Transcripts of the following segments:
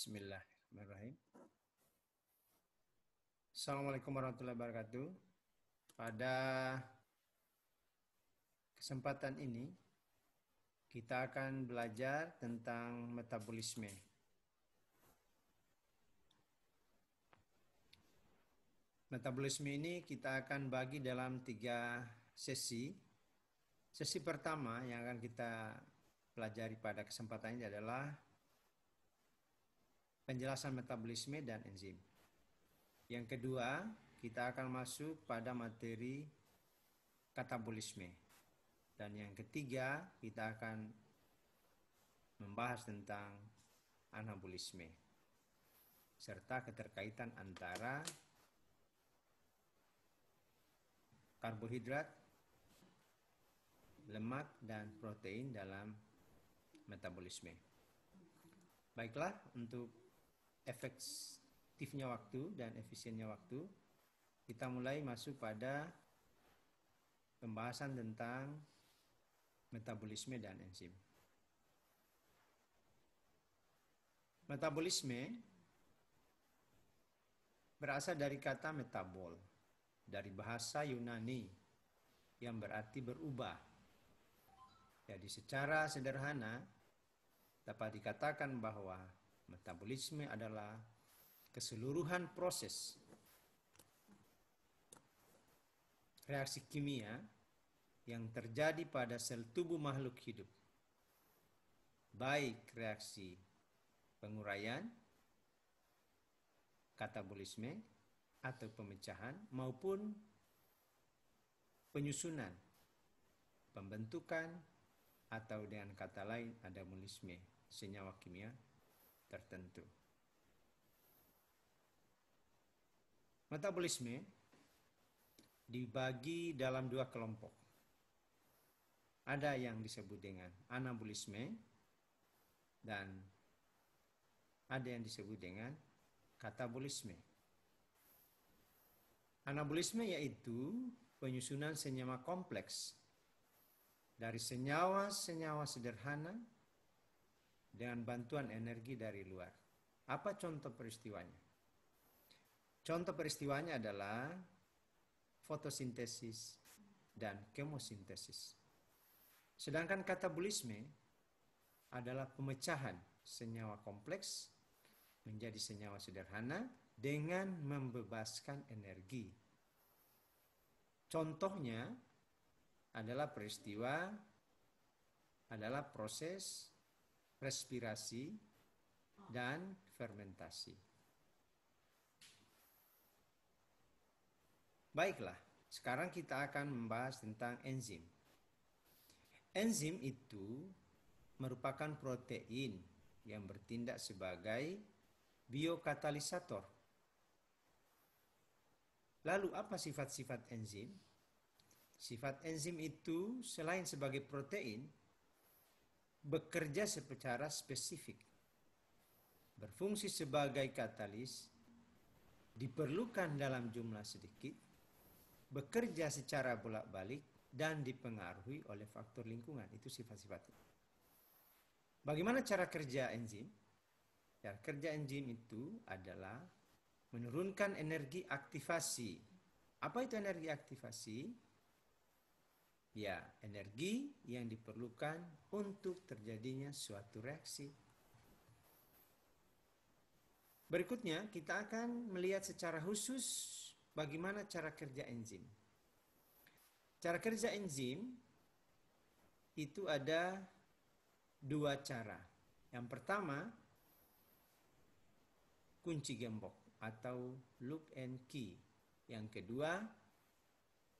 Bismillahirrahmanirrahim. Assalamualaikum warahmatullahi wabarakatuh. Pada kesempatan ini kita akan belajar tentang metabolisme. Metabolisme ini kita akan bagi dalam 3 sesi. Sesi pertama yang akan kita pelajari pada kesempatan ini adalah penjelasan metabolisme dan enzim. Yang kedua, kita akan masuk pada materi katabolisme. Dan yang ketiga, kita akan membahas tentang anabolisme serta keterkaitan antara karbohidrat, lemak, dan protein dalam metabolisme. Baiklah, untuk efektifnya waktu dan efisiennya waktu, kita mulai masuk pada pembahasan tentang metabolisme dan enzim. Metabolisme berasal dari kata metabol, dari bahasa Yunani yang berarti berubah. Jadi secara sederhana dapat dikatakan bahwa metabolisme adalah keseluruhan proses reaksi kimia yang terjadi pada sel tubuh makhluk hidup, baik reaksi penguraian, katabolisme atau pemecahan, maupun penyusunan, pembentukan, atau dengan kata lain anabolisme senyawa kimia tertentu. Metabolisme dibagi dalam 2 kelompok. Ada yang disebut dengan anabolisme dan ada yang disebut dengan katabolisme. Anabolisme yaitu penyusunan senyawa kompleks dari senyawa-senyawa sederhana dengan bantuan energi dari luar. Apa contoh peristiwanya? Contoh peristiwanya adalah fotosintesis dan kemosintesis. Sedangkan katabolisme adalah pemecahan senyawa kompleks menjadi senyawa sederhana dengan membebaskan energi. Contohnya adalah proses respirasi dan fermentasi. Baiklah, sekarang kita akan membahas tentang enzim. Enzim itu merupakan protein yang bertindak sebagai biokatalisator. Lalu apa sifat-sifat enzim? Sifat enzim itu selain sebagai protein, bekerja secara spesifik. Berfungsi sebagai katalis, diperlukan dalam jumlah sedikit, bekerja secara bolak-balik, dan dipengaruhi oleh faktor lingkungan. Itu sifat-sifatnya. Bagaimana cara kerja enzim? Cara kerja enzim itu adalah menurunkan energi aktivasi. Apa itu energi aktivasi? Ya, energi yang diperlukan untuk terjadinya suatu reaksi. Berikutnya, kita akan melihat secara khusus bagaimana cara kerja enzim. Cara kerja enzim itu ada 2 cara. Yang pertama, kunci gembok atau lock and key. Yang kedua,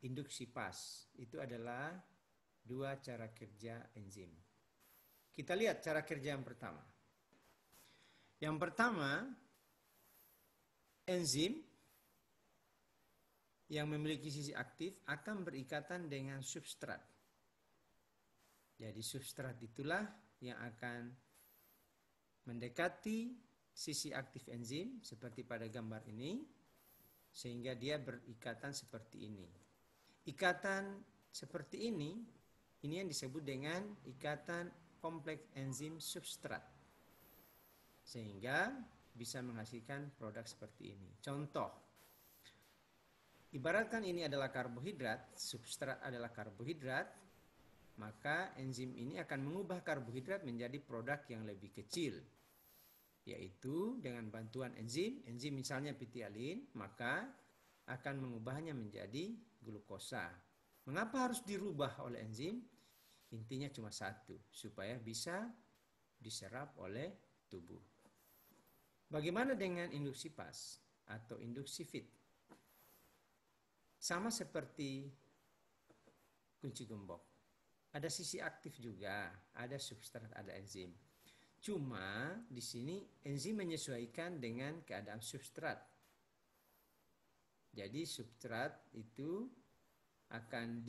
induksi pas. Itu adalah 2 cara kerja enzim. Kita lihat cara kerja yang pertama. Yang pertama, enzim yang memiliki sisi aktif akan berikatan dengan substrat. Jadi substrat itulah yang akan mendekati sisi aktif enzim seperti pada gambar ini, sehingga dia berikatan seperti ini. Ikatan seperti ini yang disebut dengan ikatan kompleks enzim substrat. sehingga bisa menghasilkan produk seperti ini. Contoh, ibaratkan ini adalah karbohidrat, substrat adalah karbohidrat, maka enzim ini akan mengubah karbohidrat menjadi produk yang lebih kecil, yaitu dengan bantuan enzim misalnya pitialin, maka akan mengubahnya menjadi glukosa. Mengapa harus dirubah oleh enzim? Intinya cuma satu, supaya bisa diserap oleh tubuh. Bagaimana dengan induksi pas atau induksi fit? Sama seperti kunci gembok. Ada sisi aktif juga, ada substrat, ada enzim. Cuma di sini enzim menyesuaikan dengan keadaan substrat. Jadi substrat itu akan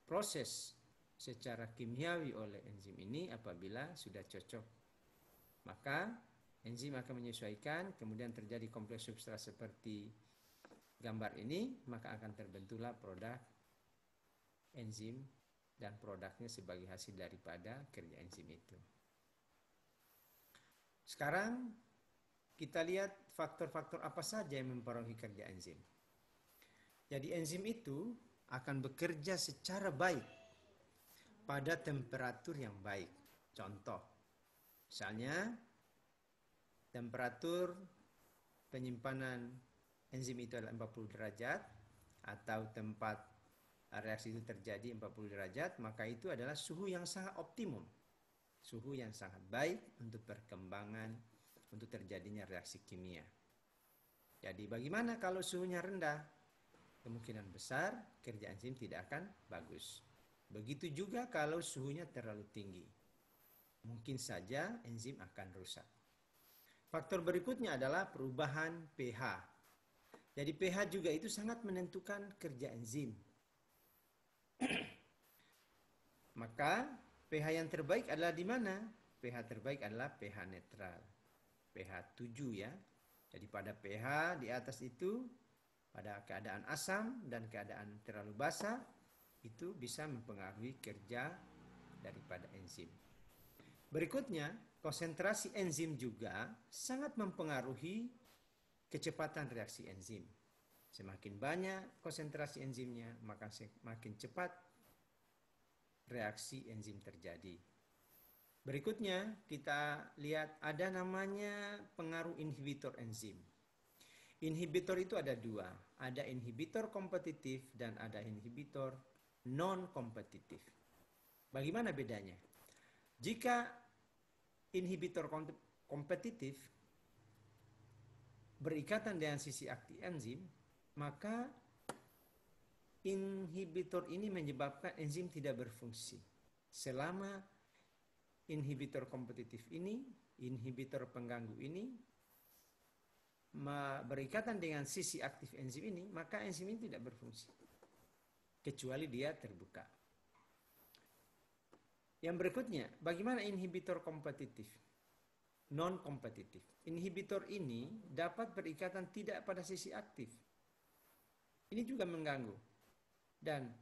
diproses secara kimiawi oleh enzim ini apabila sudah cocok. Maka enzim akan menyesuaikan, kemudian terjadi kompleks substrat seperti gambar ini, maka akan terbentuklah produk enzim dan produknya sebagai hasil daripada kerja enzim itu. Sekarang kita lihat faktor-faktor apa saja yang mempengaruhi kerja enzim. Jadi enzim itu akan bekerja secara baik pada temperatur yang baik. Contoh, misalnya temperatur penyimpanan enzim itu adalah 40 derajat atau tempat reaksi itu terjadi 40 derajat, maka itu adalah suhu yang sangat optimum. Suhu yang sangat baik untuk perkembangan, untuk terjadinya reaksi kimia. Jadi bagaimana kalau suhunya rendah? Kemungkinan besar kerja enzim tidak akan bagus. Begitu juga kalau suhunya terlalu tinggi. Mungkin saja enzim akan rusak. Faktor berikutnya adalah perubahan pH. Jadi pH juga itu sangat menentukan kerja enzim. Maka pH yang terbaik adalah di mana? pH terbaik adalah pH netral. pH 7 ya. Jadi pada pH di atas itu, pada keadaan asam dan keadaan terlalu basah, itu bisa mempengaruhi kerja daripada enzim. Berikutnya, konsentrasi enzim juga sangat mempengaruhi kecepatan reaksi enzim. Semakin banyak konsentrasi enzimnya, maka semakin cepat reaksi enzim terjadi. Berikutnya kita lihat ada namanya pengaruh inhibitor enzim. Inhibitor itu ada dua, ada inhibitor kompetitif dan ada inhibitor non-kompetitif. Bagaimana bedanya? Jika inhibitor kompetitif berikatan dengan sisi aktif enzim, maka inhibitor ini menyebabkan enzim tidak berfungsi. Selama inhibitor kompetitif ini, inhibitor pengganggu ini berikatan dengan sisi aktif enzim ini, maka enzim ini tidak berfungsi kecuali dia terbuka. Yang berikutnya, bagaimana inhibitor kompetitif? Non-kompetitif. Inhibitor ini dapat berikatan tidak pada sisi aktif. Ini juga mengganggu dan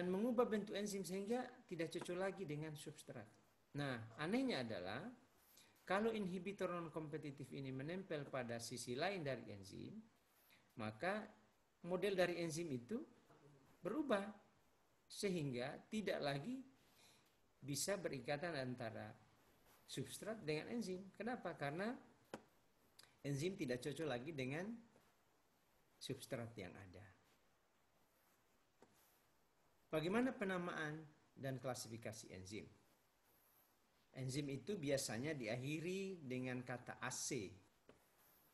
mengubah bentuk enzim sehingga tidak cocok lagi dengan substrat. Nah, anehnya adalah kalau inhibitor non-kompetitif ini menempel pada sisi lain dari enzim, maka model dari enzim itu berubah sehingga tidak lagi bisa berikatan antara substrat dengan enzim. Kenapa? Karena enzim tidak cocok lagi dengan substrat yang ada. Bagaimana penamaan dan klasifikasi enzim? Enzim itu biasanya diakhiri dengan kata AC,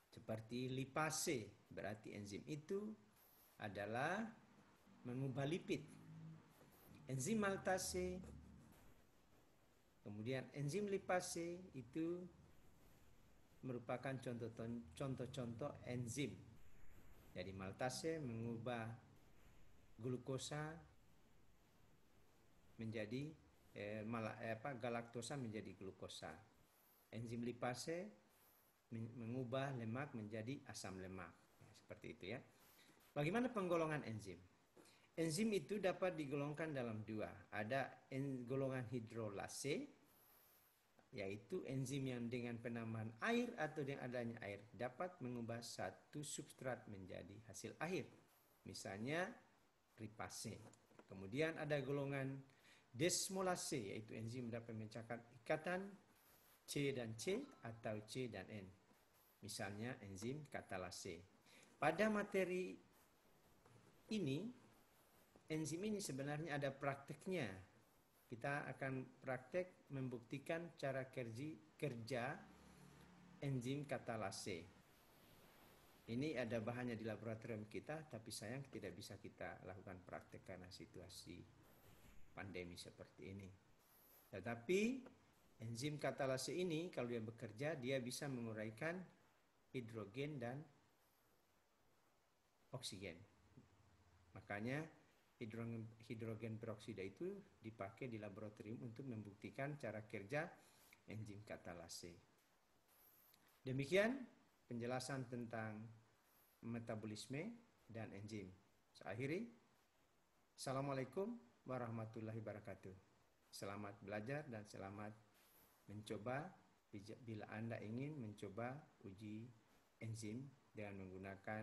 seperti lipase, berarti enzim itu adalah mengubah lipid. Enzim maltase, kemudian enzim lipase itu merupakan contoh-contoh enzim. Jadi maltase mengubah glukosa menjadi galaktosa menjadi glukosa. Enzim lipase mengubah lemak menjadi asam lemak. Seperti itu ya. Bagaimana penggolongan enzim? Enzim itu dapat digolongkan dalam dua. Ada golongan hidrolase yaitu enzim yang dengan penambahan air atau dengan adanya air dapat mengubah satu substrat menjadi hasil akhir. Misalnya ripase. Kemudian ada golongan desmolase, yaitu enzim dapat memecahkan ikatan C dan C atau C dan N. Misalnya enzim katalase. Pada materi ini, enzim ini sebenarnya ada prakteknya. Kita akan praktek membuktikan cara kerja enzim katalase. Ini ada bahannya di laboratorium kita, tapi sayang tidak bisa kita lakukan praktek karena situasi pandemi seperti ini. Tetapi enzim katalase ini kalau dia bekerja, dia bisa menguraikan hidrogen dan oksigen. Makanya hidrogen peroksida itu dipakai di laboratorium untuk membuktikan cara kerja enzim katalase. Demikian penjelasan tentang metabolisme dan enzim. Saya akhiri. Assalamualaikum warahmatullahi wabarakatuh. Selamat belajar dan selamat mencoba bila Anda ingin mencoba uji enzim dengan menggunakan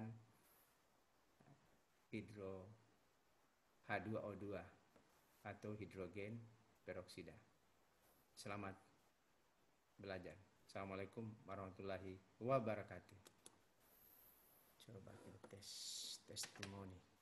H2O2 atau hidrogen peroksida. Selamat belajar. Assalamualaikum warahmatullahi wabarakatuh. Coba kita tes testimoni.